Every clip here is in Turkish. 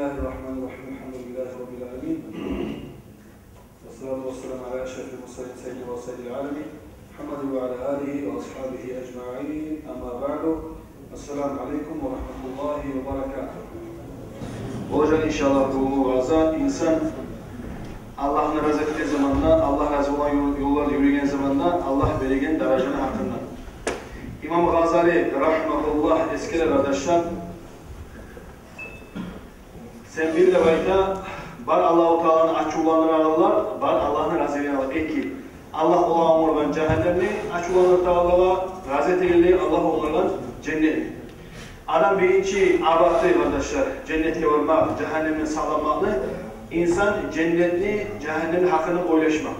Bismillahirrahmanirrahim. Elhamdülillahi Rabbil alemin. Vessalatu vesselamu ala eşrefil murselin seyyidil ve seyyidil alemin. Muhammedin ve ala alihi ve ashabihi ecma'in. Amma ba'du. Esselamu aleyküm ve rahmetullahi ve berekatuhu. Olacak inşallah bu vaazda insan Allah'ın razı ettiği zamanla, Allah razı olan yollarda yürüyen zamanla Allah verilen dereceni hakkında. İmam Gazali rahmetullah eskiler kardeşler, sen bir de bayda bar Allah-u Teala'nın açıklanır ağırlar, bar Allah'ın raziliğini alır. Eki Allah olan onlardan cehennemli, açıklanır Teala'ya razı etildiği Allah onlardan cennetli. Adam birinci abattı kardeşler, cennete varmak, cehennemden sağlanmaklı. İnsan cennetli, cehennemin hakkını oylaşmak.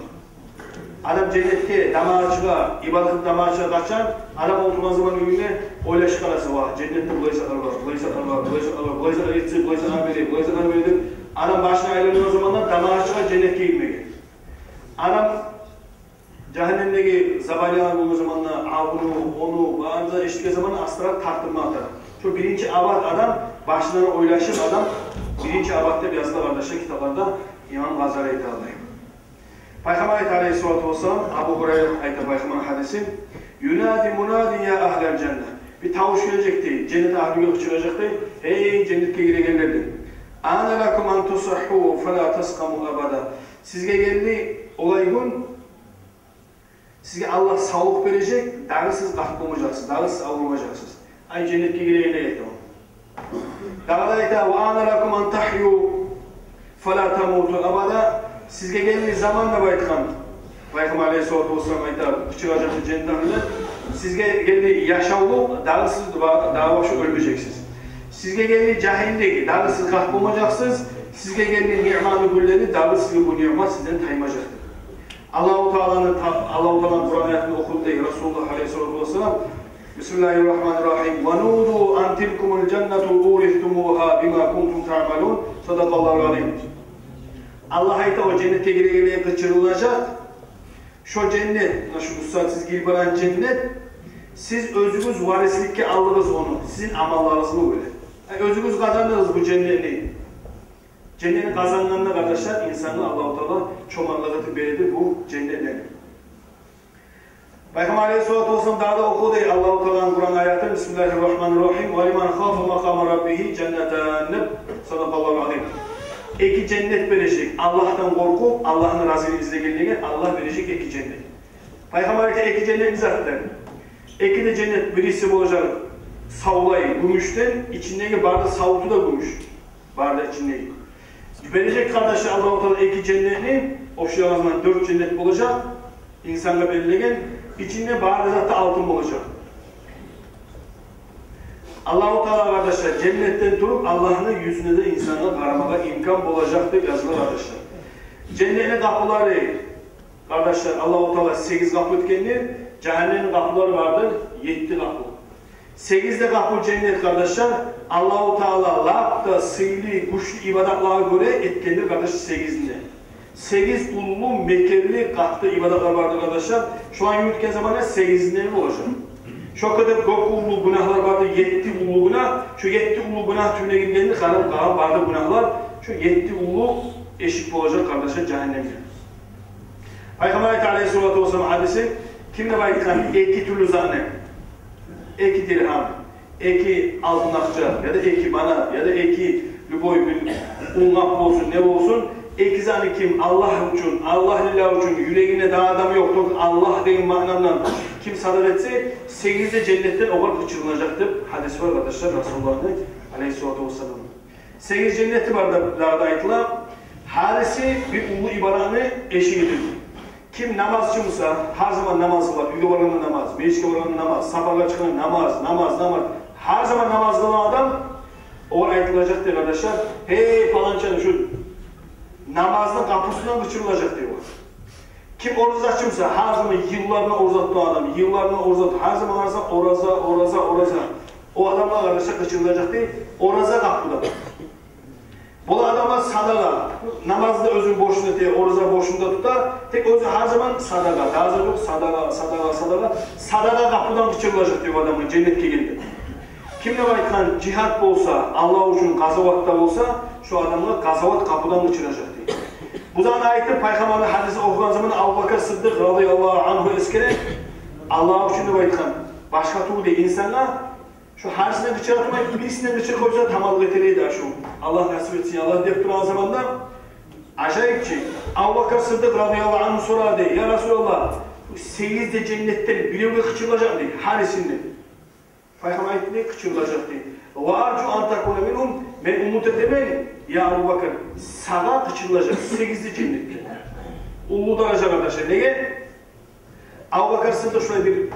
Adam cennette damaçığa, ibadet damaçığa kaçan, adam oturma zaman önüne oylaşık arası var. Cennette bulaysak var, bulaysak var, bulaysak var, bulaysak etsi, bulaysak verip, bulaysak verip. Adam başına ayrıldığı zamanlar damaçığa cennete girmeye. Adam cehennemdeki zabalyalar bulduğu zamanlar, onu, bazı eşlik zamanlar astra tartılma atar. Çünkü birinci abad adam, başlarına oylaşır adam, birinci abadda yazılı kardeşler kitaplarda İmam Gazali ayetlerindeyim. Peygamber Aleyhisselatü Vesselam, Abu Hureyre ayette Peygamber'in hadisi, Yunadi munadi ya ahlel cennet. Bir tavuş gelecekti, cennet ahli yok çıkacaktı. Hey cennetke girenlerdi. Ana lakum an tusahhu fe la tasqamu abada. Sizge geldi olay gün, sizge Allah sağlık verecek, dağı siz kahpolmayacaksınız, dağı siz avurmayacaksınız. Ay cennetke girenlerdi yetti o. Dağda yetti, ve ana lakum an tahyu fe la tamutu abada. Sizge geldiği zamanla baytıkan, Peygamber Aleyhisselatü Vesselam ayette çıkacaktı cennetten. Sizge geldiği yaşavlı, dağısız dağa başı ölmeyeceksiniz. Sizge geldiği cahilindeki, dağısız kahpolmayacaksınız. Sizge geldiği ni'manı gülleri, dağısız bu ni'mat sizden taymayacaktır. Allah-u Teala'nın Kur'an ayetini okudu diye Resulullah Aleyhisselatü Vesselam Bismillahirrahmanirrahim. وَنُودُوا أَنْ تِلْكُمُ الْجَنَّةُ اُورِثْتُمُوهَا بِمَا كُنْتُمْ تَعْمَلُونَ Sadakallahu aleyhi. Allah ayette o cennete gireye kaçırılacak. Şu cennet, şu kutsal girbaran cennet, siz özünüz varislikle aldınız onu. Sizin amallarınız bu böyle. Yani özünüz kazandınız bu cenneti. Cenneti kazananlar kardeşler, insanı Allah-u Teala çomarladığı biridir bu cennetleri. Peygamber Aleyhisselatü Vesselam daha da okudu Allah-u Teala'nın Kur'an ayeti Bismillahirrahmanirrahim. وَلِمَنْ خَافَ مَقَامَ رَبِّهِ جَنَّتَانِّ Sadakallahu aleyhi. İki cennet verecek. Allah'tan korkup, Allah'ın razılığını izlediğine Allah verecek iki cennet. Peygamber'e iki cennet zaten. İki de cennet birisi olacak savlayı, gümüşten, içindeki barda savutu da gümüş. Barda içindeki. Verecek kardeşler Allah-u Teala iki cennetini, o şu zaman 4 cennet olacak. İnsanla belirlenen, içinde barda zaten altın olacak. Allah-u Teala kardeşler cennetten durup Allah'ın yüzüne de insanlar aramaya imkan bulacaktır yazılı kardeşler. Cennetin kapıları kardeşler Allah-u Teala 8 kapı etkenler, cehennemin kapıları vardır 7 kapı. 8'de kapı cennet kardeşler Allah-u Teala lakta, sıylı, güçlü ibadetlara göre etkenler kardeşler 8'inde. 8 ululu, mekelli, katlı ibadetler vardır kardeşler. Şu an yürütken zamanlar 8'inde olacak. Şu kadar ulu günahlar vardı, 7 ulu günah. Şu 7 ulu günah türüne girdiğinde kalan vardı günahlar. Şu 7 ulu eşik olacak kardeşler cehennemde. Peygamber Aleyhisselatü Vesselam hadisi kimle baytıkan? 2 türlü zannet. 2 dirham, 2 altın akça ya da 2 bana ya da 2 lüboy un kapı olsun ne olsun. 2 zannet kim? Allah için, Allah lillah için yüreğine daha adam yoktur. Allah deyin manamdan kim sadar etse 8'de cennetten o kadar kaçırılacaktır. Hadis var kardeşler Resulullah'ın Aleyhisselatü Vesselam. 8 cenneti var da ayetler. Hadisi bir ulu ibaranı eşiğidir. Kim namazçımsa her zaman namazı var. Üye oranı namaz, meclise oranı namaz, sabahlar çıkan namaz. Her zaman namazlı olan adam o ayetilacaktır kardeşler. Hey falanca şu namazın kapısından kaçırılacak diyor. Kim oruç açımsa her zaman yıllarına oruç attığı adam, her zaman oraza. O adamla kardeşler kaçırılacak değil, oraza kapıda. Bu adama sadaka, namazda özün boşunda değil, oraza boşunda tutar, tek özü her zaman sadaka, daha çok sadaka kapıdan kaçırılacak diyor adamın cennetke geldi. Kimle baykan cihat olsa, Allah için gazavatta olsa, şu adamı gazavat kapıdan uçuracak diye. Bu zaman ayette Peygamber'in hadisi okuyan zaman Abu Bakr Sıddık radıyallahu anhu eskere Allah'a şunu aytkan. Başka tuğu değil insana şu harisine gıçır atmayıp birisine gıçır koysa tamallık eteleydi şu. Allah nasip etsin Allah deyip duran zamanda acayip ki Abu Bakr Sıddık radıyallahu anhu soradı. Ya Resulallah 8'de cennetten bileğe kıçırılacak diye harisinde. Peygamber ayette kıçırılacak diye. Ve arju antakuna minhum ben umut edemem ya Abu Bakr sağa kıçırılacak 8'de cennette. Ulu daraja kardeşler. Neye? Abu Bakr Sıddık şöyle bir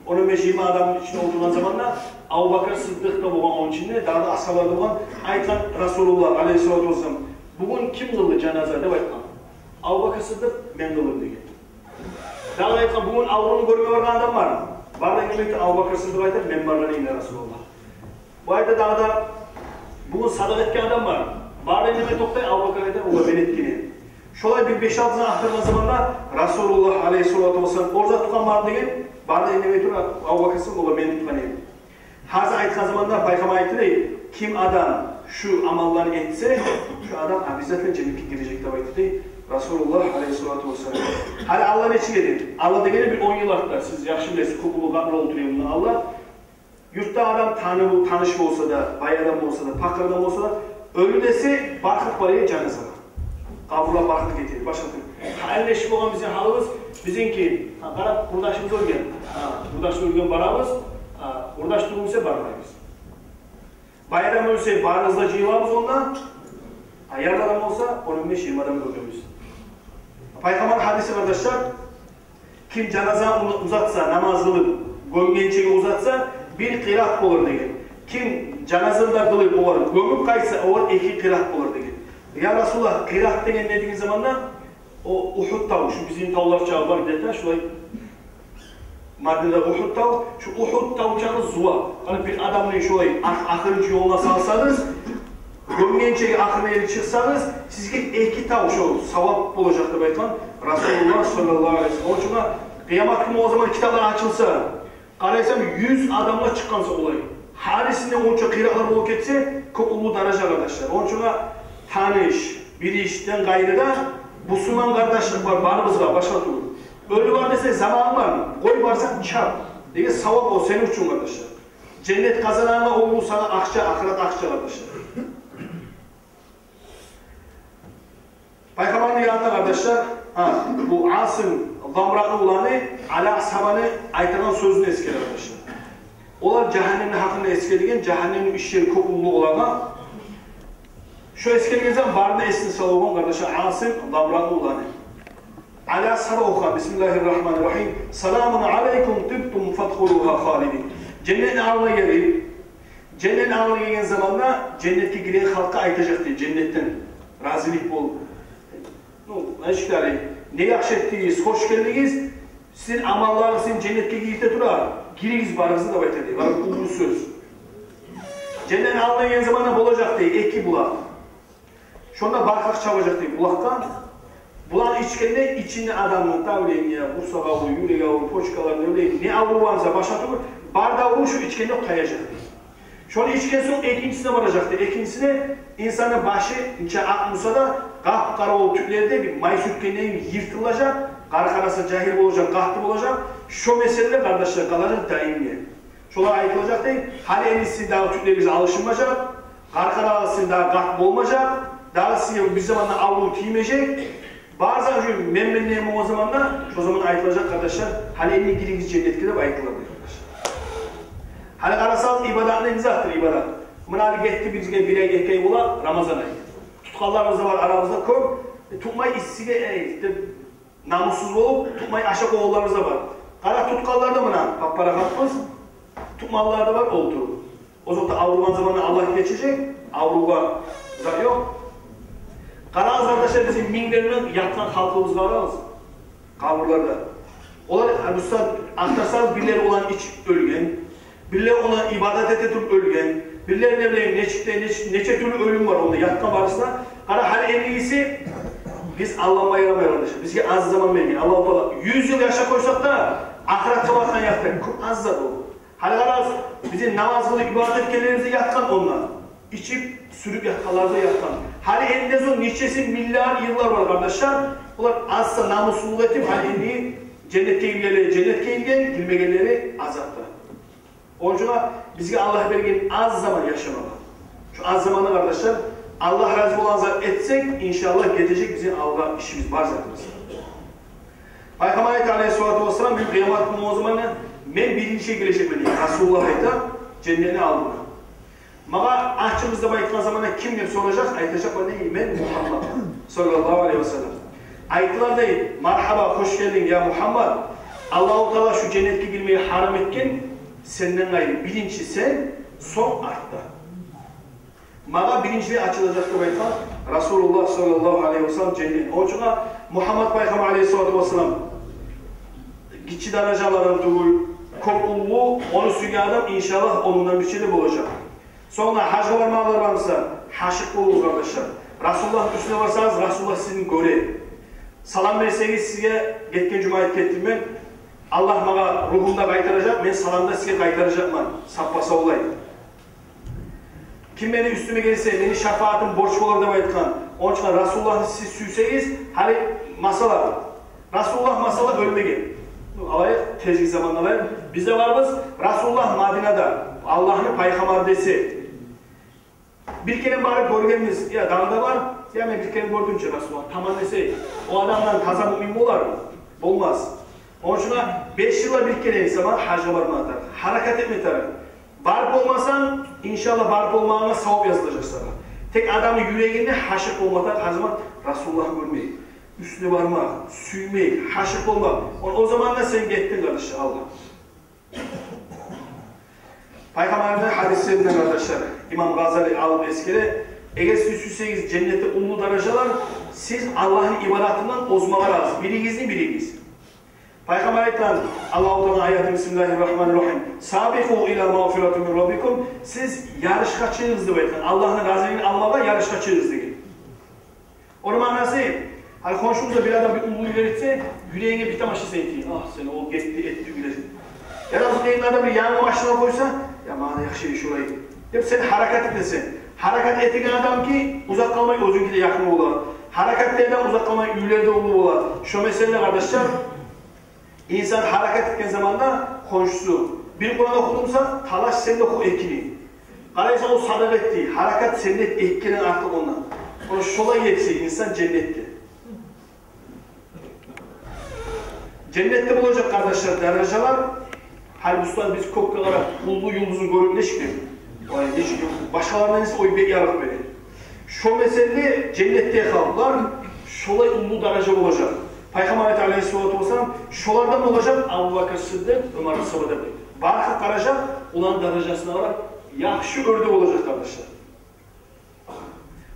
15-20 adamın içinde olduğundan zamanla Abu Bakr Sıddık da boğan onun içinde daha da asalarda boğan aytan Resulullah aleyhissalatu vesselam bugün kim kıldı cenaze de aytkan. Abu Bakr Sıddık men kılır diye. Daha aytkan bugün avrunu görmeye vargan adam var mı? Var da inmekte Abu Bakr Sıddık aytar men varlar inler Resulullah. Bu ayda daha da bugün sadak etken adam var mı? Var da inmekte oktay Abu Bakr aytar o da ben etkini. Şolay bir 5-6 sene aktarılan zamanla Resulullah aleyhissalatu vesselam orada tutan var degen barda inmekte Abu Bakr Sıddık o da ben tutkan edi. Hazır aytkan zamanlar Peygamber aytti kim adam şu amallarını etse şu adam bizzatla cennete girecek de aytti Resulullah aleyhissalatu vesselam. Hali Allah ne çiledi? Allah degene bir 10 yıl atlar. Siz yaxşı bilesiz, kubulu qabla oturuyor bundan Allah. Yurtta adam tanış olsa da, bay adam olsa da, pakır adam olsa da ölü dese barkık paraya canı sana. Kabula barkık getirir. Başka türlü. Halleşip olan bizim halımız bizimki. Qarab, burdaşımız ölgen. Burdaş ölgen baramız. Burdaş durumsa barmayız. Bay adam ölse barınızda civamız ondan. Ayarlı adam olsa 15-20 adam öldürürüz. Peygamber hadisi kardeşler, kim cenaza uzatsa, namaz kılıp, gömgençeği uzatsa bir kıraat olur degen. Kim cenazada kılıp olur, gömüp kaysa olur 2 kıraat olur degen. Ya Resulullah, kıraat degen dediğin zamanlar o Uhud tavu, şu bizim tavlar çağı var dediler, şurayı Madine'de Uhud tavu, şu Uhud tavu çağı zuva. Hani bir adamın şurayı ahırıncı yoluna salsanız, gömgençeği ahırına çıksanız, sizge 2 tavu şu savap olacaktır baytan. Resulullah sallallahu aleyhi ve sellem. Onun için kıyamet günü o zaman kitaplar açılsa, qaraysam 100 adamla çıkkansa olay. Harisinde onca kıyraklar olup ketse, çok ulu daraja kardeşler. Onun için tanış, bir işten gayrıda, Müslüman kardeşlik var, barımız var, başka türlü. Ölü var dese zaman var mı? Koy varsan çap. Diye savap o senin için kardeşler. Cennet kazananla ulu sana akça, ahiret akça kardeşler. Peygamber'in yanında kardeşler, bu Asım, Zamra'nın olanı, Ala Ashaban'ı aytanan sözünü eskiler arkadaşlar. Onlar cehennemin hakkında eskildiğin, cehennemin iş yeri kokulluğu olana, şu eskildiğin zaman barına esni salıvan kardeşler, Asım, Zamra'nın olanı. Ala Ashab'a okuyan, Bismillahirrahmanirrahim, Selamun aleykum tübtum fathuluha halidin. Cennetin ağına gelip, cennetin ağına gelen zamanla cennetke giren halka aytacaktı, cennetten razılık bol. Ne yaxşı ettiğiniz, hoş geldiniz, sizin amallarınız sizin cennetke girikte turar, giriniz barınızı da baytadı, var bu söz. Cennetin ağına gelen zamanla olacak diye, eki bulak. Şunda barkak çabacak diye, bulaktan. Bulan içkende içinde adamın, tavleyin ya, Bursa kavru, Yule kavru, Poçkalar, ne bileyim, ne avru varsa başa tutur, bardağı şu içkende kayacak diye. Şöyle içken son ikincisine varacaktı. İkincisine insanın başı içe akmusa da kara olup tüplerde bir may sütkenliğin yırtılacak, karası cahil olacak, kahtı olacak. Şu meseleler kardeşler kalacak daimliye. Şolar ayıtılacak değil. Hani en iyisi daha tüplerimize alışılmayacak, karasının daha kahtı olmayacak, daha size bir zamanla avlu tiymeyecek. Bazen şu memnuniyem o zamanla, şu zaman ayıtılacak kardeşler. Hani en iyi giriniz cennetke de ayıtılabilir. Hani karasal ibadatın izahtır ibadat. Mınali getti bizge bir ay ekey ola Ramazan ayı. Tutkallarımız da var aramızda köp. Tutmay issige namussuz olup tutmay aşak oğullarımız da var. Kara tutkallar da mına pappara katmaz. Tutmallar da var oldu. O zaman avruman zamanında Allah geçecek. Avruga da yok. Kara arkadaşlar bizim minlerinin yatan halkımız var ağız. Kaburlarda. Onlar aktarsanız birileri olan iç ölgen. Birileri ona ibadet etetup ölgen, birileri ne bileyim neçe türlü ölüm var onda yatkan barısına. Kara her en iyisi biz Allah'a yaramayalım kardeşim. Bizge az zaman vermeyin. Allah-u Teala 100 yıl yaşa koysak da ahiret sabahtan yatkan. Az zaman olur. Hani kara bizim namaz kılıp ibadet etkenlerimizi yatkan onlar. içip sürüp yatkalarda yatan. Hani elinde son niçesi milyar yıllar var kardeşler. Bunlar azsa namusluluk etip hani cennetke ilgili cennetke ilgili, girmegenleri azapta. Onun için bizge Allah bergen az zaman yaşamalı. Şu az zamanı kardeşler Allah razı olan zat etsek inşallah gelecek bizim Allah işimiz var zatımız. Peygamber Aleyhisselatü Vesselam bir kıyamet günü o zaman men birinci şey gelecek beni. Resulullah ayta cennetini aldım. Mağa ahçımızda bayıtkan zamanda kim diye soracak? Aytacak o değil. Men Muhammed sallallahu aleyhi ve sellem. Aytılar değil. Merhaba, hoş geldin ya Muhammed. Allah-u Teala şu cennetke girmeyi haram etken senden gayrı birinci sen, son artta. Mağa birinciliği açılacaktı bayıtkan. Resulullah sallallahu aleyhi ve sellem cennet. O için Muhammed Peygamber aleyhissalatu vesselam gitçi daracaların tuğul, kopullu, onu süge adam inşallah onundan bir şey de bulacak. Sonra hacı varmalar varsa, haşık olur kardeşler. Resulullah üstüne varsanız, Resulullah sizin göre. Salam verseniz size getken cumayet kettirmen, Allah bana ruhumda kaytaracak, ben salamda size kaytaracak man. Sappasa olayım. Kim beni üstüme gelirse, beni şafaatim borç olur da bayıtkan. Onun için Resulullah'ı siz süyseniz, hani masala. Resulullah masala ölmegen. Alayı tezgih zamanında var. Bizde varız, Resulullah Madina'da, Allah'ın peygamber desi. Bir kere bari görgenimiz, ya dağda var, ya ben bir kere gördümce Resulullah, tamam dese, o adamdan taza mümin olar mı? Olmaz. Onun için 5 yıla bir kere insana hacca varma atar, harakat etme atar. Varıp olmasan, inşallah varıp olmağına savap yazılacak sana. Tek adamın yüreğinde haşık olmadan her zaman Resulullah'ı görmeyi, üstüne varmak, suymayı, haşık olmak. O zaman da sen gittin kardeşler Allah. Peygamber'in hadislerinden kardeşler, İmam Gazali alıp eskide, eğer siz süseniz cennette umlu daracalar, siz Allah'ın ibadatından ozmalar lazım. Biriniz. Peygamber ayetler, Allah-u Teala ayeti Bismillahirrahmanirrahim. Sabiqu ila mağfiratun min rabbikum. Siz yarışka çıkınızdı bu ayetler. Allah'ın razılığını almada yarışka çıkınızdı. Onun manası, hani konuşumuzda bir adam bir umluyu verirse, yüreğine bir tamaşı seyiteyim. Ah seni o etti gülesin. Ya da bu deyimlerde bir yangın başına koysa, ya bana yakşı şurayı. Hep sen harakat etmesin. Harakat ettiğin adam ki uzak kalmayı özünki de yakın olur. Harekatlerden uzak kalmayı üylerde olur. Şu mesele kardeşler, İnsan harakat etken zamanda konuşsu. Bir Kur'an okudumsa talaş sende oku ekini. Karaysa o sadak etti. Harakat sende ekinin artık ondan. Onu şola yetse insan cennette. Cennette bulacak kardeşler dereceler. Halbuki biz kokkalara bulduğu yıldızın görünümüne çıkıyor. Başkalarından ise oy bir yarık verir. Şu mesele cennette kaldılar. Şolay umlu derece olacak. Peygamber Aleyhisselatü Vesselam şolardan olacak Abu Bakr Sıddık, Ömer Sabah'da buydu. Barkı karacak, ulan derecesine olarak yakşı örde olacak kardeşler.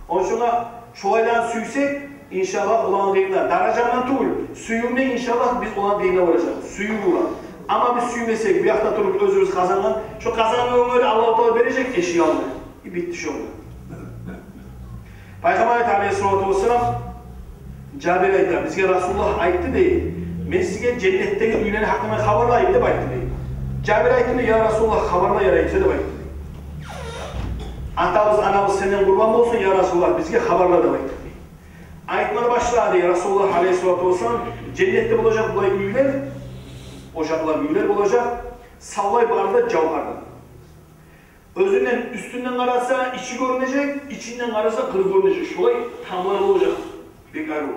Onun için şolaydan süysek, inşallah olan deyimler. Derecemden tuğul, suyumda inşallah biz olan deyimler olacak. Suyu bulan. Ama biz süymesek, bir yakta durup özümüz kazanan, şu kazanma ömrü Allah-u Teala verecek eşiği aldı. Bitti şu oldu. Peygamber Aleyhisselatü Vesselam Cabir ayetler, bizge Resulullah ayette değil. Men sizge cennetteki üyleri hakkında haberla ayette bayıttı değil. Cabir ayette ya Resulullah haberla yarayıpsa da bayıttı değil. Atamız, anamız senden kurban olsun ya Resulullah, bizge haberla da bayıttı değil. Ayetmana başladı ya Resulullah Aleyhisselatü Vesselam, cennette bulacak bulay üyler, ocaklar üyler olacak, sallay barda cavhardan. Özünden, üstünden kararsa içi görünecek, içinden kararsa kır görünecek. Şolay tamlar olacak. Bir gayrı olur.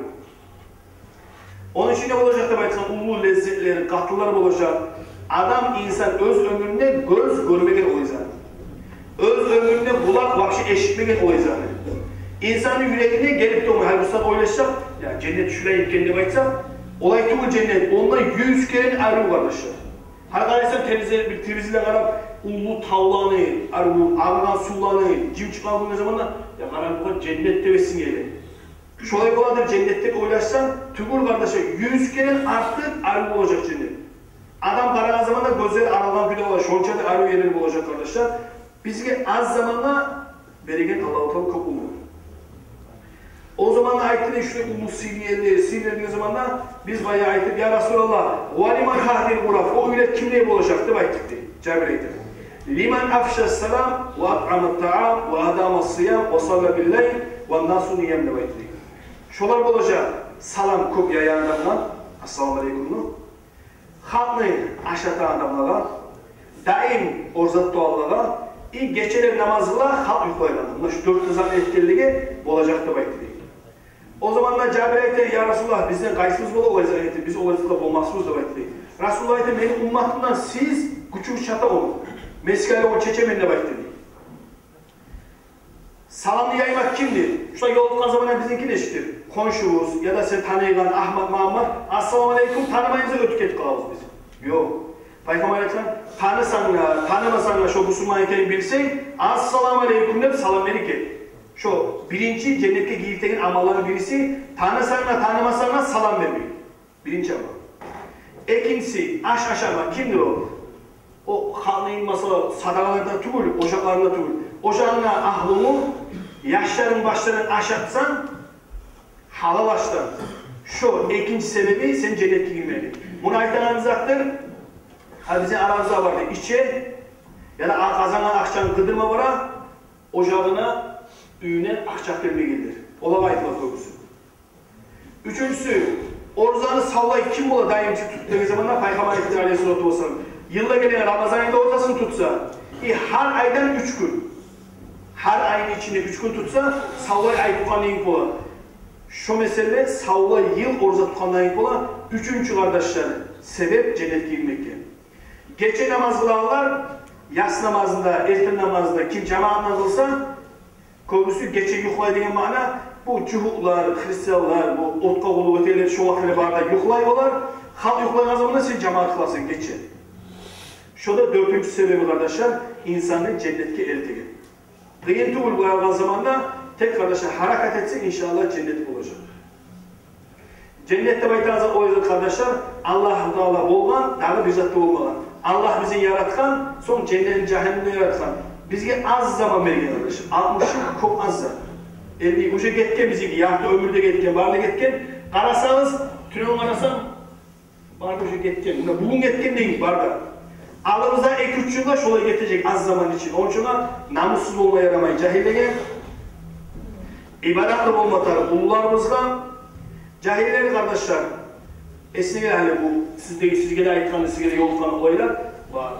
Onun için ne olacak da bayıtsan ulu lezzetleri, katlılar olacak. Adam insan öz ömründe göz görmegen olayı zaten. Öz ömründe kulak vahşi eşitmegen olayı zaten. İnsanın yüreğine gelip de onu halbuki oylaşacak. Ya cennet şuraya kendine bayıtsa, olay tuğul cennet. Ondan 100 kere ayrı kardeşler. Harikaysa bir temizliğe karab, ulu tavlanı, ağırdan sulanı, cim çıkan ne zamanla, ya karab cennette besin geliyor. Şolay oladır cennette oylaşsan, tügül kardeşe 100 kere artık ayrı olacak cennet. Adam karalan zamanda gözleri aralan bile olacak, şonçada ayrı yerleri olacak kardeşler. Bizge az zamanda bereket Allah-u Teala kopulmuyor. O zaman da ayette şu umut sinirleri zamanda biz bayağı ayette ya Resulallah, وَلِمَنْ هَذِي الْغُرَفِ O öylet kimliğe olacaktı baytık diye. Cabir ayette. Liman afşas salam ve at'amat ta'am ve adamas siyam ve salla billeyl ve nasu niyem nebaytli. Şolar bolacak salam köp yayan adamlar, assalamu aleykumlu. Halkını aşatan adamlara, daim orzat doğallara, geçeler namazla halk yuklaylanır. Şu 4 zaman etkinliği olacak da baytli. O zamanlar Cabir ayette, ya Resulullah bizden kaysımız bol olayız ayette, biz olayızlıkla olmazsınız da baytli. Resulullah ayette, benim ummatımdan siz küçük çata olun. Meskale o çeçemenle baytli. Salamlı yaymak kimdir? Şurada yolculuk zamanlar bizimki neştir? Konşumuz ya da sen tanıyılan Ahmet Muhammed, assalamu aleykum tanımayınca ötüket kılavuz biz. Yok. Peygamber Aleyhisselam tanısanla, tanımasanla şu Müslümanken bilsen, assalamu aleykum deyip salam verik et. Şu birinci cennette giyiltekin amalların birisi, tanısanla, tanımasanla salam vermek. Birinci amal. İkincisi, aşama kimdir o? O halının mesela sadakalarında tübül, ocaklarında tübül. Ocağına ahlını, yaşların başlarını aşatsan, halalaştan. Şu ikinci sebebi sen cennete girmeli. Bunu ayıtan zattır. Bizim aramızda vardı. İçe ya da kazana akşam kıdırma vara, ocağına, üyüne akçak vermeye gelir. Ola ayıtma korkusu. Üçüncüsü, orzanı sallayıp kim ola daimci tuttuğu zamanlar Peygamber Aleyhisselatü Vesselam. Yılda gelen Ramazan ayında ortasını tutsa, her aydan 3 gün. Her ayın içinde 3 gün tutsa, savlay ay tutanlayın kola. Şu mesele savlay yıl orza tutanlayın kola. Üçüncü kardeşler, sebep cennet girmekte. Gece namaz kılanlar, yas namazında, erken namazında kim cemaatla kılsa, köprüsü gece yuhlay diyen mana, bu cuhuklar, Hristiyanlar, bu otka kulu öteler, şu vakitleri barda yuhlay olar, hal yuhlayan zamanında sen cemaat kılasın gece. Şurada dördüncü sebebi kardeşler, insanın cennetke eltegi. Kıyın tuğul bu zamanda tek kardeşler harakat etse inşallah cennet olacak. Cennette baytanızda o yüzden kardeşler, Allah-u Teala olman, daha bir zatta olmalı. Allah bizi yaratkan, son cennetin cehennemini yaratkan. Bizge az zaman vergen kardeşler. 60 yıl çok az zaman. 50 uca getken bizimki, yahtı ömürde getken, barda getken, karasanız, tünel karasan, barda uca getken. Bugün getken değil, barda. Alımıza 2-3 yılda şola getecek az zaman için. Onun için namussuz olmaya yaramayın. Cahillere, ibadatlı olmatarı kullarımızla, cahilleri kardeşler, esnege hani bu sizge ayetkanlı, sizge yolkan olaylar var.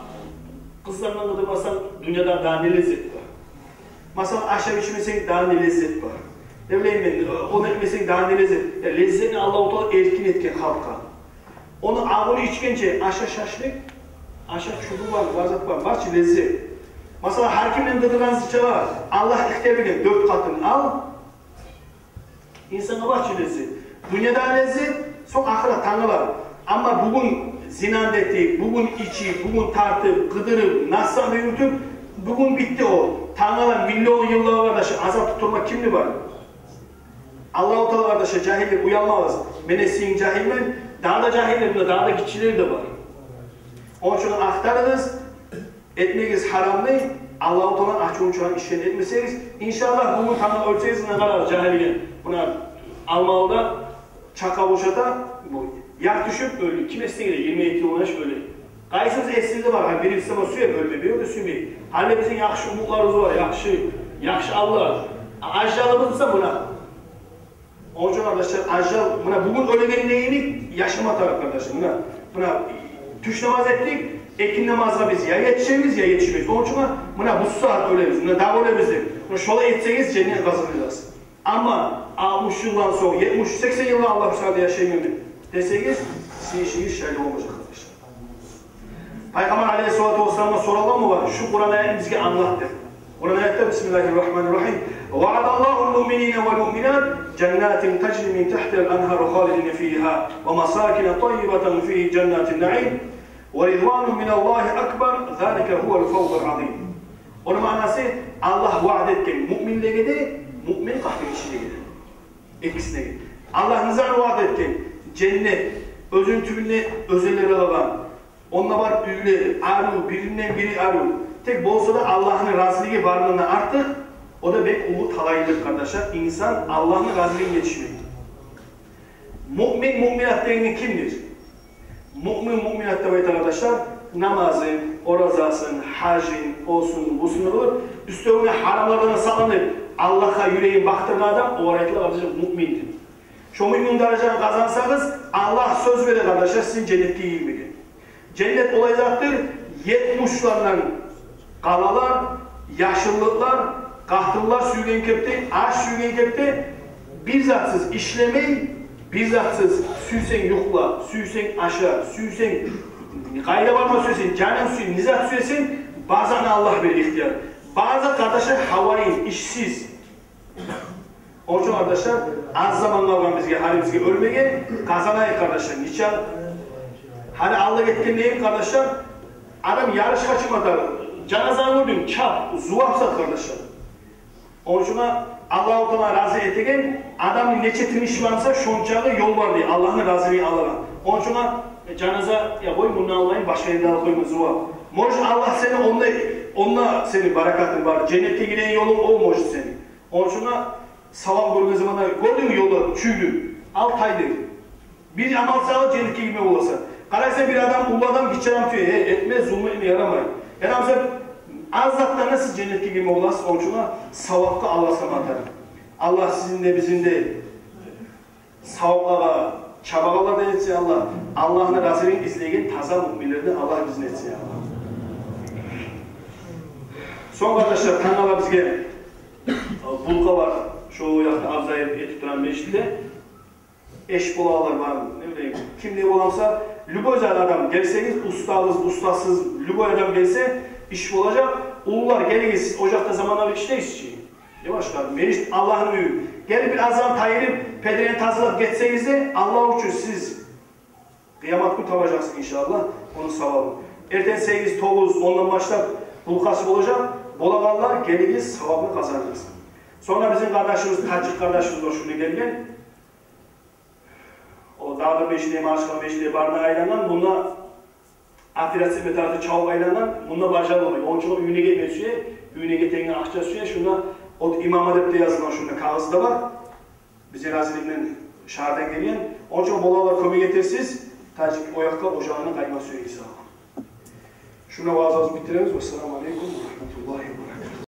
Kızlarından kıdırmasan dünyada daha ne lezzet var. Mesela aşağı içmesen daha ne lezzet var. Ne bileyim ben, onu etmesen daha ne lezzet. Lezzetini Allah-u Teala erkin etken halka. Onu ağını içkence aşağı şaşlık, aşağı çubuğu var, vazat var, barçı lezzet. Mesela hakimden kıdıran sıçalar, Allah ihtiyar eden 4 katını al, insana barçı lezzet. Dünyada lezzet, son ahiret tanrılar. Ama bugün zinan ettik, bugün içi, bugün tartıp, kıdırıp, nasıl yürütüp, bugün bitti o. Tanrılar milyon yıllar kardeşi, azap tutturmak kimli var? Allah-u Teala kardeşi, cahiller uyanmaz. Menesin cahiller, daha da cahiller, daha da kişileri de var. Onun için aktarınız, etmeniz haram değil, Allah-u Teala açığın çoğun işlerini etmeseniz, inşallah bugün Tanrı ölçeğiniz ne kadar cahilliğe, buna Almalı'da, Çaka boşata, bu yak düşüp öldü. Kim esne gidiyor? 22 yıl uğraş öyle. Qaysınız esnizde var. Yani birisi ama suya ölme, bir öyle suymayı. Halle bizim yakşı umutlarımız var. Yakşı Allah. Ajjalımız ise buna. Onun için arkadaşlar, ajjal, buna bugün ölegenin neyini yaşama taraf arkadaşlar. Buna tüş namaz ettik, ekin namazına biz ya yetişemiz ya yetişmeyiz. Onun için buna bu saat ölemiz, buna daha ölemizdir. Bunu şola etseniz cennet kazanacağız. Ama 60 yıldan sonra, 70-80 yıldan Allah müsaade yaşayamıyor deseniz, sizin işiniz şöyle olmayacak arkadaşlar. Peygamber Aleyhisselatü Vesselam'a soralım mı var? Şu Kur'an ayetini bize anlat der. Kur'an ayette Bismillahirrahmanirrahim. وَعَدَ اللّٰهُ الْمُؤْمِنِينَ وَالْمُؤْمِنَاتِ جَنَّاتٍ تَجْرِي مِنْ تَحْتِهَا الْأَنْهَارُ خَالِدِينَ فِيهَا وَمَسَاكِنَ طَيِّبَةً فِي جَنَّاتِ النَّعِيمِ وَرِضْوَانٌ مِنَ اللّٰهِ أَكْبَرُ ذَلِكَ هُوَ الْفَوْزُ الْعَظِيمُ. Onun manası Allah vaad etken müminliğe de, mümin kahvenin içine gelir. İkisine gelir. Allah nizam vaad etken cennet, özün tümüne özelleri alan, onunla var büyüleri, arı, birinden biri arı. Tek bolsa da Allah'ın razılığı varlığına artık, o da pek umut halayıdır kardeşler. İnsan Allah'ın razılığına yetişmiyor. Mümin, müminat değerli kimdir? Mümin, müminatta bayit arkadaşlar, namazın, orazasın, hacin olsun, busunu olur. Üstüne haramlardan saklanıp Allah'a yüreğin baktırma adam o ayetler kardeşler mümindir. Şu mümin dereceni kazansanız Allah söz verir kardeşler sizin cennette girmeyin. Cennet olacaktır 70'larla kalalar, yaşlılıklar, kahtıllar sürgen kepte, ağaç sürgen kepte bir zatsız işlemeyin, bir zatsız süysen yokla, süysen aşağı, süysen gayda varma süysen, canım süysen, nizat süysen bazen Allah verir ihtiyar. Bazı kardeşler havayın, işsiz. Onun için arkadaşlar az zaman kalgan bizge, hani bizge ölmeye kazanayım kardeşler. Niçin? Hani Allah etken neyim kardeşler? Adam yarış kaçırmadı. Canazanı vurdun, çap, zuvapsa kardeşler. Onun için Allah-u Teala razı etken adamın neçe tiniş varsa şonçağı yol var diye Allah'ın razılığı alalım. Onun için canaza ya koy bunu Allah'ın başka yerine koyma zuvap. Moş Allah seni onunla senin barakatın var. Cennete giden yolun o moş senin. Onun için salam görme zamanında gördün yolu çüydü. 6 aydır. Bir amal sağlık cennete girme olasa. Karaysa bir adam ulu adam gideceğim diyor. Etmez zulmü yaramayın. Yani sen az zattan nasıl cennete girme olası? Onun için savapta Allah'a atar. Allah sizin de bizim de savaplara, çabalara da etsin Allah. Allah'ın razılığını izleyen taza müminlerden Allah bizim etsin Allah. Son kardeşler kanala bizge bulka var. Şu yakta avzayıp etip duran meşritte. Eş bolalar var mı? Ne bileyim. Kim ne olamsa lüboyzal adam gelseniz ustasız lüboy adam gelse iş olacak. Ulular gelin siz ocakta zamanla bir işteyiz ki. Yavaş kalın. Meriç Allah'ın büyüğü. Gelin bir azam tayirip pedreğini tazılap geçseniz de Allah uçur siz. Kıyamet kurtaracaksın inşallah. Onun savabı. Erten 8, 9, 10'dan başlayıp bulkası olacak. Bolaganlar geliniz savabını kazanırız. Sonra bizim kardeşimiz, Tacik kardeşimiz var şunu gelgen. O dağda beşliğe, maaşkan beşliğe barına aylanan, bununla afiratsi metarda çavuk aylanan, bununla başarılı oluyor. Onun için o üyüne gelmeye suya, üyüne geteğine akça suya, şuna o İmam Adep'te yazılan şunda kağızı da var. Bize raziliğinden şahardan geliyen. Onun için bolalar köme getirsiz, Tacik oyakta ocağına kayma suya inşallah. Şuna vaazımızı bitiririz. Vesselamu aleykum.